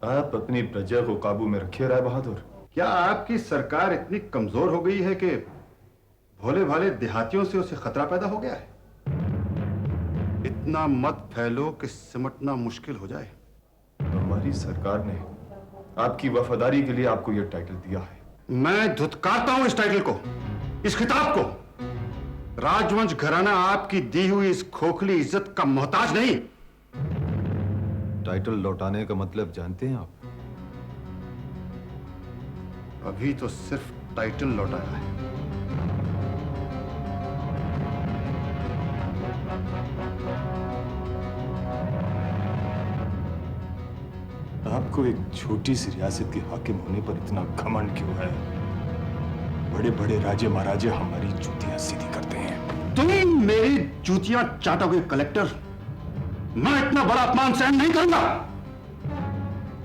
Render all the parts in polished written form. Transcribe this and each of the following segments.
आप अपनी प्रजा को काबू में रखिए राय बहादुर। क्या आपकी सरकार इतनी कमजोर हो गई है कि भोले भाले देहातियों से उसे खतरा पैदा हो गया है? इतना मत फैलो कि सिमटना मुश्किल हो जाए। हमारी सरकार ने आपकी वफादारी के लिए आपको यह टाइटल दिया है। मैं धुतकारता हूं इस टाइटल को, इस खिताब को। राजवंश घराना आपकी दी हुई इस खोखली इज्जत का मोहताज नहीं। टाइटल लौटाने का मतलब जानते हैं आप? अभी तो सिर्फ टाइटल लौटाया है। आपको एक छोटी सी रियासत के हाकिम होने पर इतना घमंड क्यों है? बड़े बड़े राजे महाराजे हमारी जूतियां सीधी करते हैं। तुम मेरी जूतियां चाटोगे कलेक्टर। मैं इतना बड़ा अपमान सहन नहीं करूंगा।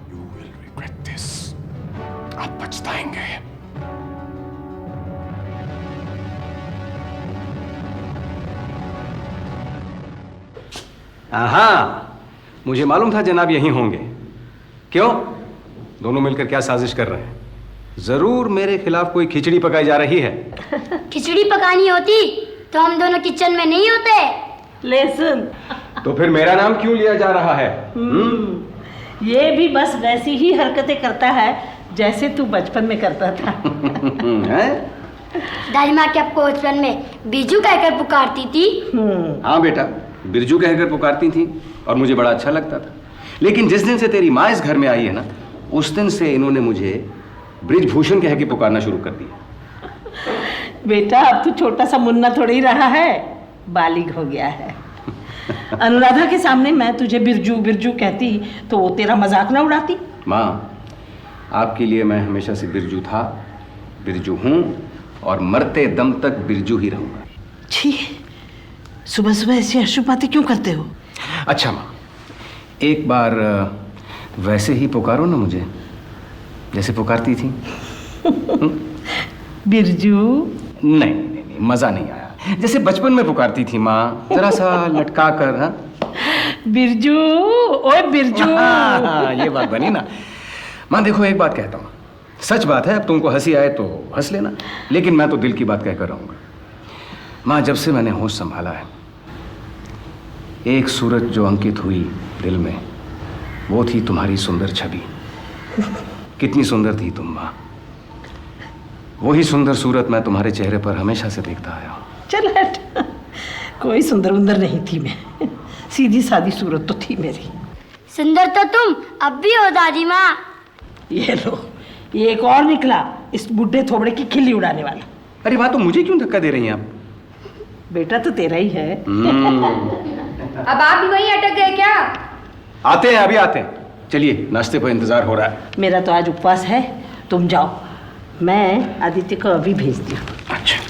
You will regret this. आप पछताएंगे। हाँ, मुझे मालूम था जनाब यहीं होंगे। क्यों? दोनों मिलकर क्या साजिश कर रहे हैं? जरूर मेरे खिलाफ कोई खिचड़ी पकाई जा रही है। खिचड़ी पकानी होती तो हम दोनों किचन में नहीं होते। ले सुन। तो फिर मेरा नाम क्यों लिया जा रहा है? ये भी बस वैसी ही हरकतें करता है जैसे तू बचपन में करता था। दादी माँ के आपको बचपन में बीजू कहकर पुकारती थी। हाँ बेटा, बिरजू कहकर पुकारती थी और मुझे बड़ा अच्छा लगता था। लेकिन जिस दिन से तेरी माँ इस घर में आई है ना, उस दिन से इन्होंने मुझे ब्रिजभूषण कह के पुकारना शुरू कर दिया। बेटा अब तो छोटा सा मुन्ना थोड़ी रहा है, बालिग हो गया है। अनुराधा के सामने मैं तुझे बिरजू बिरजू कहती तो वो तेरा मजाक ना उड़ाती। माँ, आपके लिए मैं हमेशा से बिरजू था, बिरजू हूँ और मरते दम तक बिरजू ही रहूंगा। छी, सुबह सुबह ऐसी अशुभ बातें क्यों करते हो? अच्छा माँ, एक बार वैसे ही पुकारो ना मुझे जैसे पुकारती थी। बिरजू? नहीं, मजा नहीं आया। जैसे बचपन में पुकारती थी माँ, जरा सा लटका कर। हाँ बिरजू, ओए बिरजू। ये बात बनी ना। माँ देखो, एक बात कहता हूँ, सच बात है, अब तुमको हंसी आए तो हंस लेना, लेकिन मैं तो दिल की बात कहकर रहूंगा। माँ, जब से मैंने होश संभाला है, एक सूरत जो अंकित हुई दिल में, वो थी तुम्हारी सुंदर छवि। कितनी सुंदर थी तुम माँ। वही सुंदर सूरत मैं तुम्हारे चेहरे पर हमेशा से देखता आया हूँ। चल हट, कोई सुंदर उंदर नहीं थी मैं, सीधी सादी सूरत तो थी मेरी। सुंदर तो तुम अब भी हो दादी माँ। ये लो, ये एक और निकला, इस बुढ़े थोबड़े की खिल्ली उड़ाने वाला। अरे माँ, तो मुझे क्यों धक्का दे रही हैं आप? बेटा तो तेरा ही है। अब आप भी वहीं अटक गए क्या? आते हैं, अभी आते हैं। चलिए, नाश्ते पर इंतजार हो रहा है। मेरा तो आज उपवास है, तुम जाओ, मैं आदित्य को अभी भेजती हूँ। अच्छा।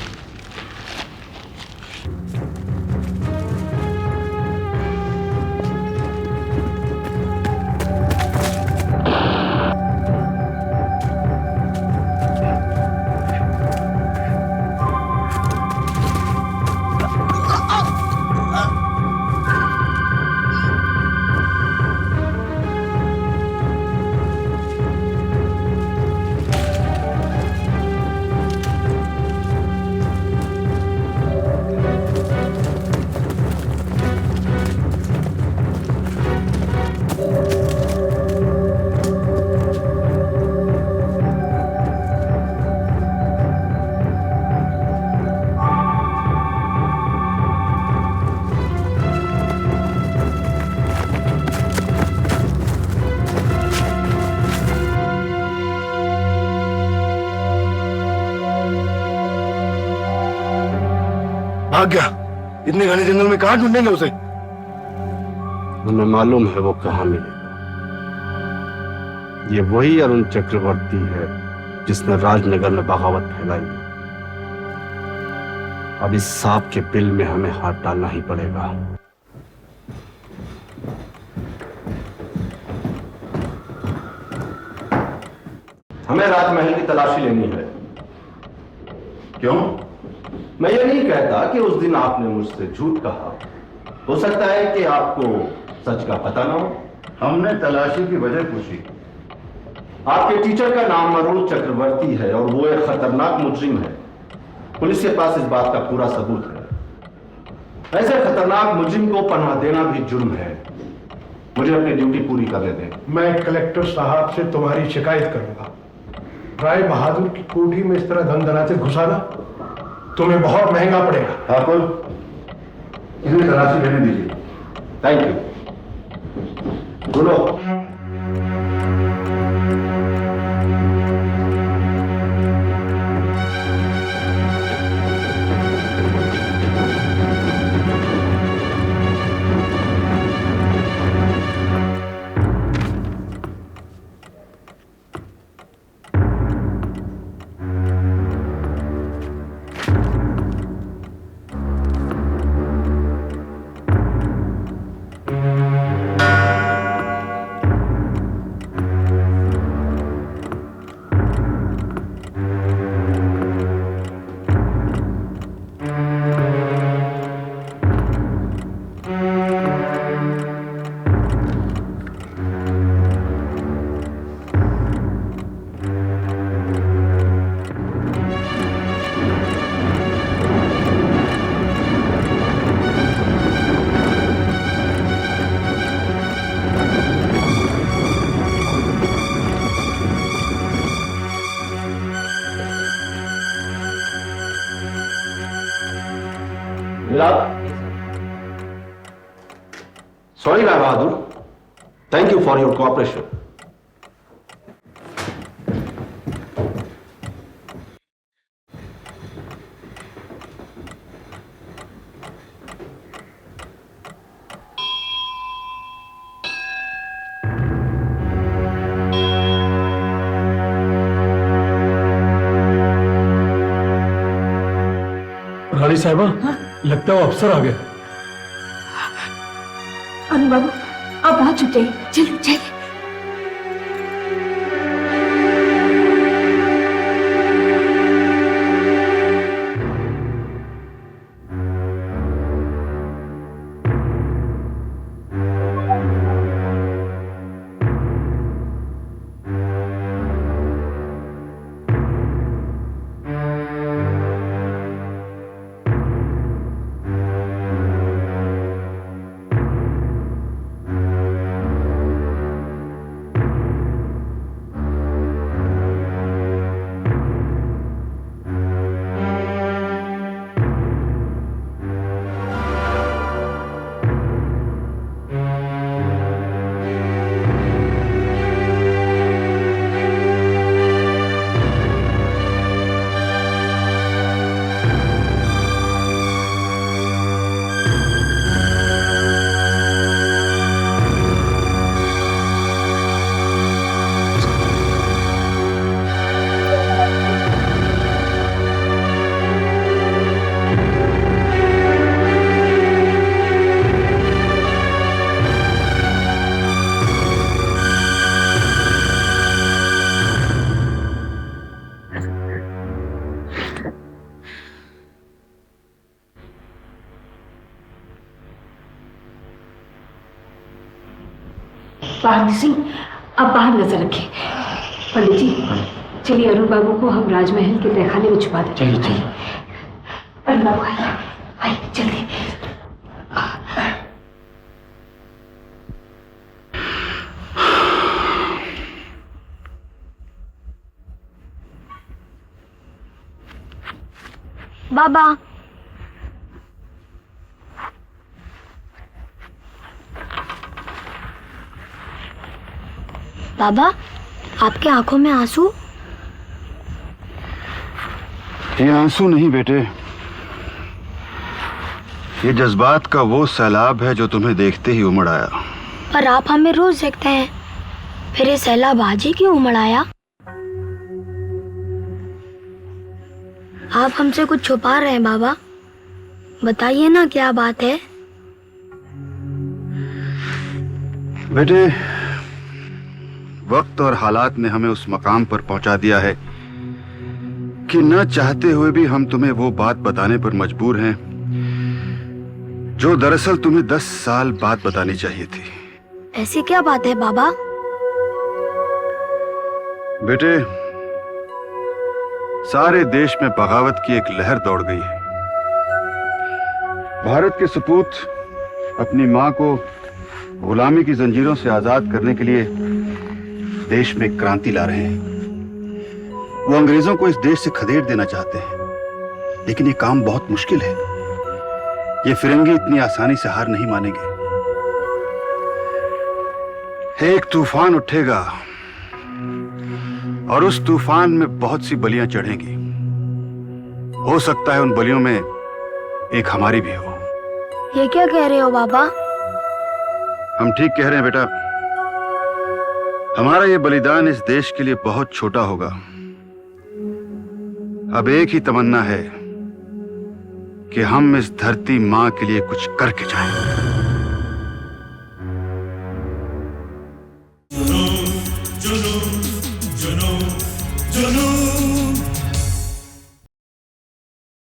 भाग गया। इतने घने जंगल में कहां ढूंढेंगे उसे? हमें मालूम है वो कहां मिलेगा। ये वही अरुण चक्रवर्ती है जिसने राजनगर में बगावत फैलाई। अब इस सांप के बिल में हमें हाथ डालना ही पड़ेगा। हमें राजमहल की तलाशी लेनी है। क्यों? मैं ये नहीं कहता कि उस दिन आपने मुझसे झूठ कहा। हो सकता है कि आपको सच का पता ना हो। हमने तलाशी की वजह पूछी, आपके टीचर का नाम अरुण चक्रवर्ती है और वो एक खतरनाक मुजरिम है। पुलिस के पास इस बात का पूरा सबूत है। ऐसे खतरनाक मुजरिम को पनाह देना भी जुर्म है। मुझे अपनी ड्यूटी पूरी करने दें। मैं कलेक्टर साहब से तुम्हारी शिकायत करूंगा। राय बहादुर की कोठी में इस तरह धन धनाते घुसाना तुम्हें बहुत महंगा पड़ेगा। ठाकुर, इन्हें तलाशी लेने दीजिए। Thank you. बोलो। Sorry, Rai Bahadur. Thank you for your cooperation. रानी साहिबा, लगता है वो अफसर आ गया। अनु बाबू अब आ चुके हैं, चलो चलिए। पार्वती सिंह अब बाहर नजर रखें। पंडित जी चलिए अरुण बाबू को हम राजमहल के तहखाने में छुपा देते हैं। चलिए अरुण बाबू आइए आइए जल्दी। बाबा बाबा आपके आंखों में आंसू? ये आंसू नहीं बेटे, ये जज्बात का वो सैलाब है जो तुम्हें देखते ही उमड़ आया। पर आप हमें रोज देखते हैं, फिर ये सैलाब आज ही क्यों उमड़ आया? आप हमसे कुछ छुपा रहे हैं बाबा, बताइए ना क्या बात है। बेटे वक्त और हालात ने हमें उस मकाम पर पहुंचा दिया है कि न चाहते हुए भी हम तुम्हें वो बात बताने पर मजबूर हैं जो दरअसल तुम्हें 10 साल बाद बतानी चाहिए थी। ऐसी क्या बात है बाबा? बेटे, सारे देश में बगावत की एक लहर दौड़ गई है। भारत के सपूत अपनी मां को गुलामी की जंजीरों से आजाद करने के लिए देश में क्रांति ला रहे हैं। वो अंग्रेजों को इस देश से खदेड़ देना चाहते हैं, लेकिन ये काम बहुत मुश्किल है। ये फिरंगी इतनी आसानी से हार नहीं मानेंगे। एक तूफान उठेगा और उस तूफान में बहुत सी बलियां चढ़ेंगी। हो सकता है उन बलियों में एक हमारी भी हो। ये क्या कह रहे हो बाबा? हम ठीक कह रहे हैं बेटा। हमारा ये बलिदान इस देश के लिए बहुत छोटा होगा। अब एक ही तमन्ना है कि हम इस धरती मां के लिए कुछ करके जाएं।